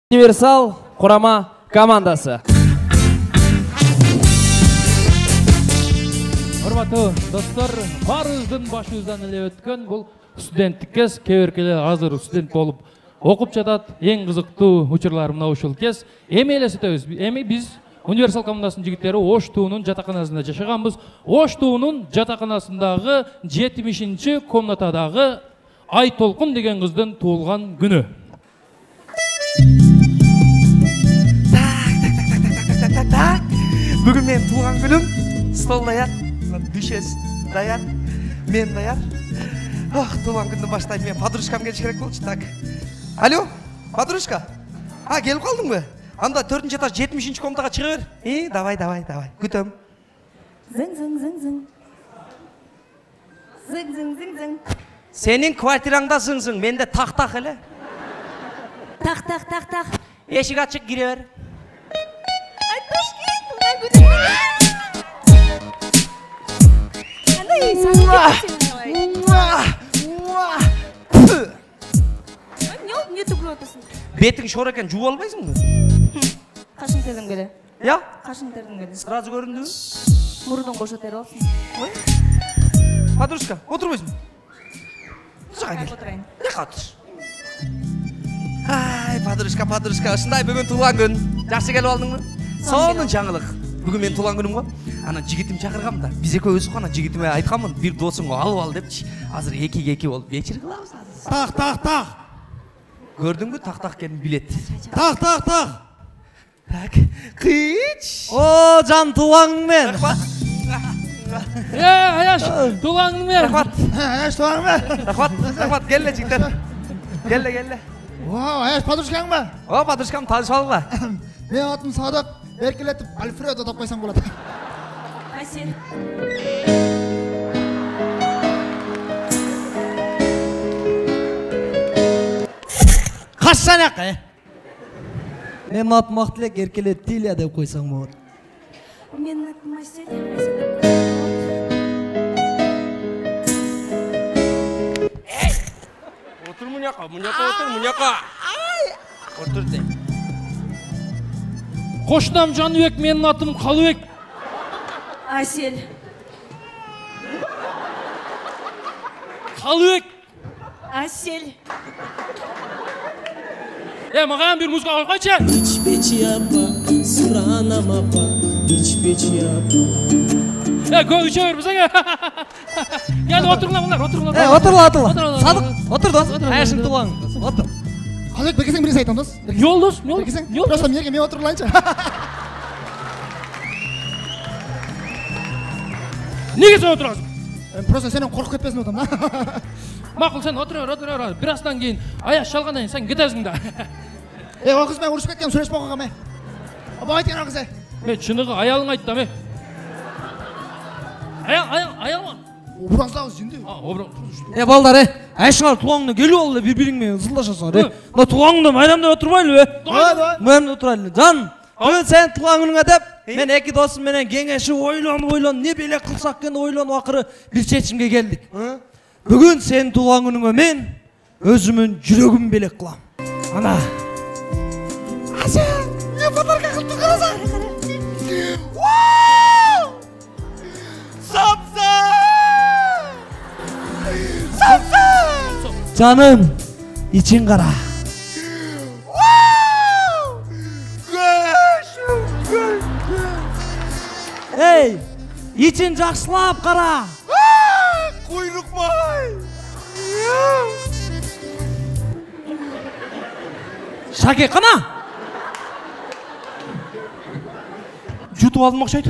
Универсал құрама командасы. Урматтуу достор, барыбыздын башыбыздан эле өткөн бул студенттик кез, кээ-биркеле азыр студент болуп окуп жатат. Эң кызыктуу учурлар мына ушул кез. Эми элестетебиз. Эми биз Универсал командасынын жигиттери Ош туунун жатаканасында жашаганбыз. Ош туунун жатаканасындагы 70-чи комнатадагы Ай Толкун деген кыздын туулган күнү. Так. Бүгін мен туған күнім. Стол даяр, дүшес даяр, мен даяр. Туған күнді баштайын, мен подружкам келіш керек болчу. Так. Алло, подружка. Келіп қалдың бе? Анда 4-ші этаж 70-ші комнатаға шыға бер. Давай. Күтем. Зың. Зың. Сенің квартираңда зың, менде тақ еле. Тақ. Ешік açık giре бер. Не түгілі отырсың? Бетің шор екен, жуып албайсың ба? Қашың тердім келе. Я? Қашың тердім келе. Сразу көрінді? Мұрдың қоша тері олсын. Подружка, отырмайсың? Жақа кел. Отырайын. Жақа отыр. Ай, подружка, ушундай бүгүн туулган күн. Жакшы келип алдың мы? Сонун жаңылык. Бүгүн мен туулган күнүм го. Ана жигитим чакыргам да. Биз экөөбүз ана жигитиме айтканмын, бир досуңду алып ал депчи. Азыр 2-2 болуп вечер кылабыз азыр. Так. Көрдүңбү? Так келин билет. Так. Так. Кыч. О, жан туулганың мен. Аяш, туулганың мен. Рахмат. Аяш туулганың мен. Рахмат. Келе жигиттер. Келе. Вау, аяш подружкаң ба? О, подружкам таныш алгыла. Мен атым Садык, эркелетип Альфредо деп койсоң болот. Асел. Кашсан жака, Мен атым Актилек, эркелет Тилия деп койсоң болот. Мен атым Асел. Отур муняка. Отур де. Кошунам Жаныбек, менин атым Калыбек. Асел. Калыбек. Асел. Маған бир музыка койгойчу. Печи апа, суранам апа, печи апа. Көңүчө бербесең. Кел отуруңлар, Отур. Садык, отур дос. Аяшың туулгаң. Отур. Калыбек, бекесең биресе айтам дос. Жолдос. Просто мерге мен отурлайынчы. Неге сен отурасың? Просто сенен коркуп кетпесин атам да. Макул, сен отура бер. Бираздан кийин аяш чалгандан кийин сен кетесиң да. О кыз мен урушуп кеткем, сүйлөшпөй койгом. Айткен кыз. Мен чыныгы аялың айтты ме? Аял. Убрансабыз жинди. Балдар, айшыңар туғаңды келіп алды бір-біріңмен ызылдашасың. Мына туғаңды майдамда отырмайлы бе? Мен отырайлы. Жан, бүгін сен туған күніңе деп, мен екі досым менен кеңешіп ойлан, не белек қылсақ кен ойлан ақыры бір шешімге келдік. Бүгін сен туған күніңе мен өзімін жүрегім белек қылам. Ана. Асен, не подарка қылып қарасаң? Canım, için kara. Hey, için жақсылап kara. Kuyruk may. Şake kana. Jutub aldım okşaydı.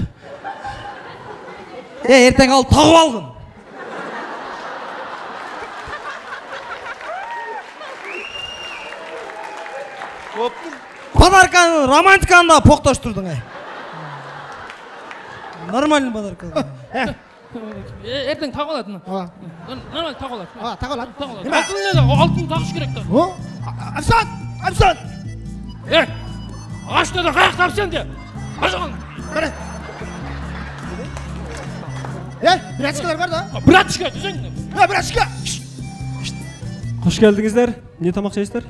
Erten al tağып algın. Подарканы романтиканы поқташтырдың. Нормальный подарка. Ертең тағып алатын. Нормально тағып алады. Тағып алады. Алтын тағыш керек та. Абсан! Ашты да қаяқ тапсен де. Ажығын. Братчикалар бар да? Братчика десең. Братчика! Hoş geldinizler. Ne tamak şeyizler?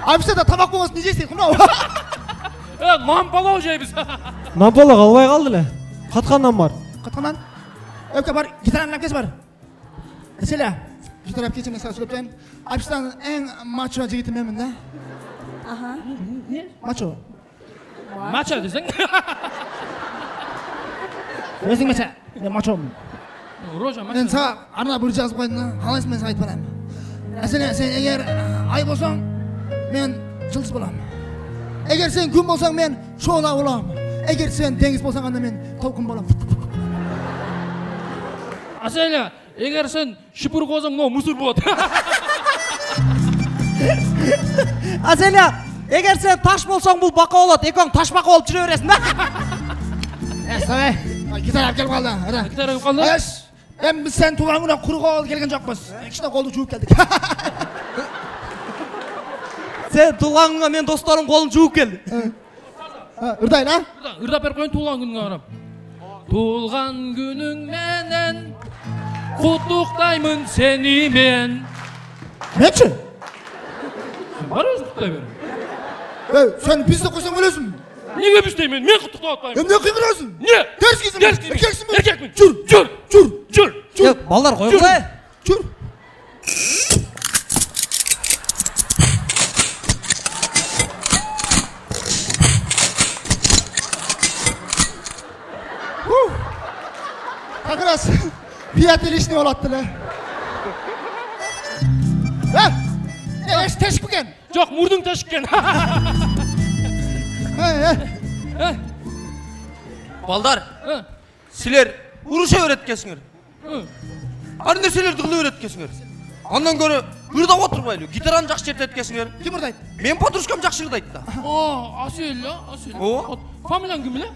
Abi da tabak bolmasın ne jeysiz? Mынау. Naan palao jeybiz. Нампала қалбай қалды ле. Қатқаннан бар. Қатқаннан. Öpke var, gitaranın öpkesi var. Mesela, gitar öpkesi mesela söyleyeyim. Abistan en maço jigiti memin de. Aha. Maço. Maça deseng. Özün mesela, ben maçom. Roja Ben maça. sana arada bir yazıp koydum. Halas men sana aytып barayım. Mesela sen eğer ay bolsang, men yıldız bolam. Eğer sen gün bolsang men şola bolam. Eğer sen dengiz bolsang anda men толқын bolam. Aselya, eğer sen şıpır kozang no musur bot. Aselya, егер сен таш болсаң бұл бақа болады. Екеуің таш бақа болып жүре бересің да. Сабай, gitar әп келіп қалды. Ара. Gitar әп қалды? Еш, біз сен туған күннен құр қол келген жоқпыз. Кішкене қолды жуып келдік. Сен туған күнге мен достарым қолын жуып келді. Ұрдайын, а? Ырдап беріп қойын туылған күніңе қарап. Туылған күнің менен құттықтаймын сені мен. Менші? Сен бар өзің құттай бер. Sen bizde koysan öylesin. Неге büsteyim мен құттықта атпаймын. Hem ne kıvırıyorsun? Не? Ters gizim. Erkeksin mi? Erkek mi? Çur. Балдар қой ғой. Çur. Как раз fiyat ilişkini olattılar. Ne eş teşk bugün? Жоқ, мұрдың тәшіккен. Балдар, сілер ұрыша өреткесіңер. Ар нәрселерді қылы өреткесіңер. Андан көрі ұрдап отырмайлы, гитараны жақсы шертеткесіңер. Kim ırdaydı? Мен подружкам жақсы ұрдайды да. Асел, Асел. О. Фамилияң кім біле?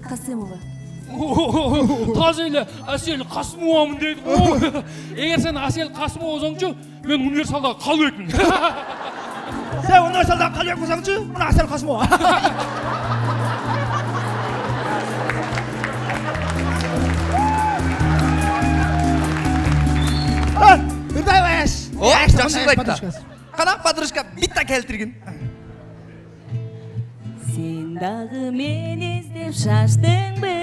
Қасымова. Тазелі, Асел Қасымовамын дейді. Егер сен Асел Қасымова болсаңшы, мен универсалда қалу екім. Sen universaldan kalıyor kusancı, buna Asel Kasımova. Ürday bayaş. О, жақсы ұрдайды да. Қана подружка битта келтірген. Sen дағы мен іздеп шаштың бі,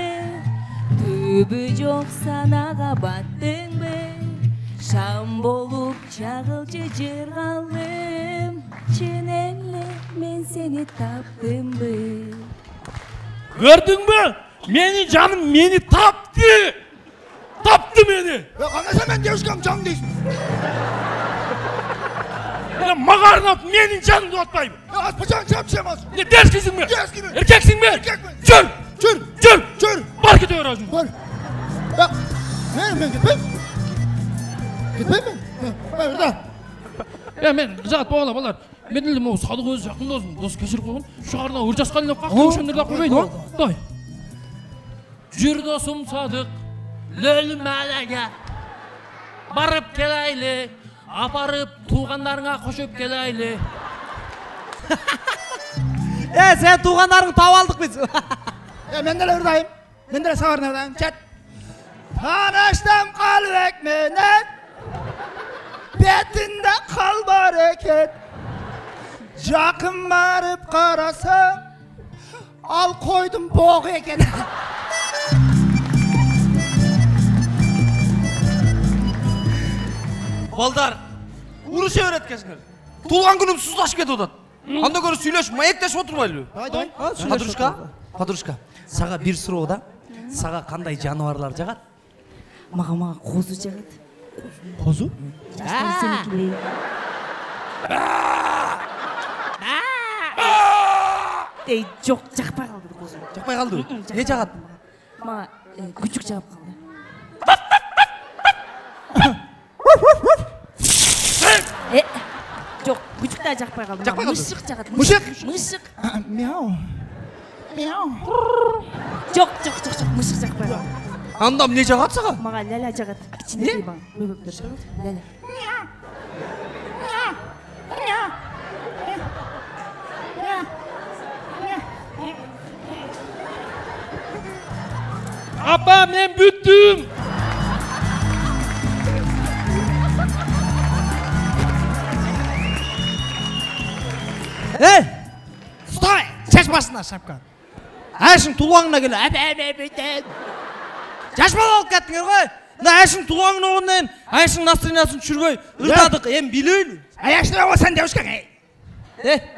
түбі жоқ санаға баттың бі, шам болып жағылшы жырғалым, чынелі мен сені таптым бі. Gördün mü? Meni canım meni taptı. Taptı beni. Ya kanka ben девушкам can değilsin. Mağarına menin canını atmayayım. Ya az bacağın can bir şey yapmaz. Ne ders kızın mı? Ders gibi. Erkeksin mi? Erkek mi? Çür. Çür. Markete öğrencim. Var. Ya ben gitmem. Gitmem mi? Ben burada. Ya men zat bağlar. Men dedim o sadık öz жақын досым. Дос кешіріп қойған. Шағарына ұржасқан деп қақты өшендерді қоймайды. Дай. Жүр досым садық. Лөл мәләге. Барып келайлы. Апарып туғандарыңа қошып келайлы. Сен туғандарың тауып алдық біз. Ya ben de oradayım. Ben de sağırın oradayım. Çat. Tanıştım kalbek menen. Betinde kal bereket. Жақын барып қарасам, al koydum boğ eken. Балдар, ұрыша өреткесіңер. Туылған күнім сұздашып кетіп отады. Анда көрі сөйлешіп, маектешіп отырмайлы. Подружка, саға бір сұрау да, саға қандай жануарлар жағады? Маға қозу жағады. Қозу? Жастан сенекілей. Ей, жоқ, жақпай қалды қозу. Жақпай қалды? Не жағады? Маға күчік жағып қалды. Жоқ, күчік та жақпай қалды. Жақпай қалды? Мұшық жағады. Мұшық? Мұшық. Мяу. Жоқ, мұшық жақпай қалды. Андам не жағады саға? Маға ләлә жағады. Кішкентай баң. Бөбектер жағады. Ләлә. Апа, мен бүттім. Стой! Шаш басына шапка. Әшің туғаңына келе. Жаш бала алып кеттіңдер ғой. Мына әшің туғаңын оғыннан, әшің настроениясын түсіргөй, ұрдадық, білейлі. Әшін о сен девушка.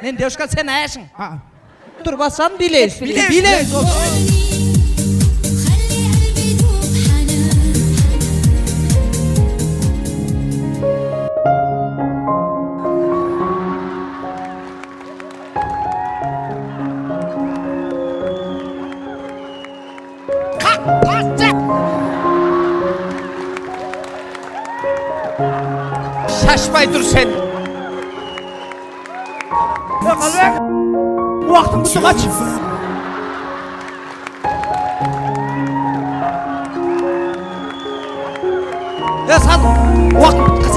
Мен девушка, сен әшің. Тұр бассан білейіз. Білейіз. Şaşmay dur sen. Ya Kalbek, vaktin bitti kaç. Ya sal, vaktin bitti kaç.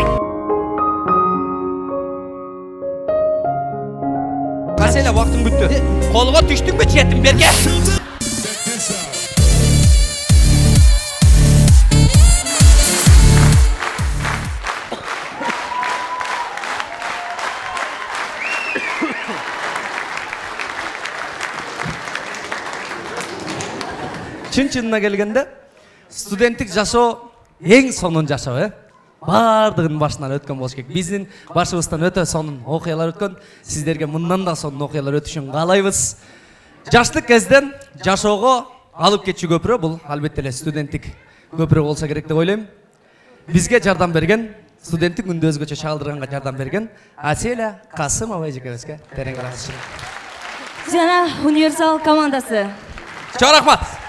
Kasayla vaktin bitti. Koluma düştün mü çiyetim berge? Чын-чынына келгенде студенттік жашоо ең сонун жашоо, бардығын башынан өткөн болуш керек. Биздин башыбыздан өтө сонун окуялар өткөн. Сиздерге мындан да сонун окуялар өтүшүн каалайбыз. Жаштык кезден жашоого алып кетчү көпүрө бул албетте эле студенттик көпүрө болсо керек деп ойлойм. Бизге жардам берген, студенттик күндү өзгөчө чагылдырганга жардам берген Аселя Касымова эжекебизге терең рахмат. Жана универсал командасы. Чоң рахмат.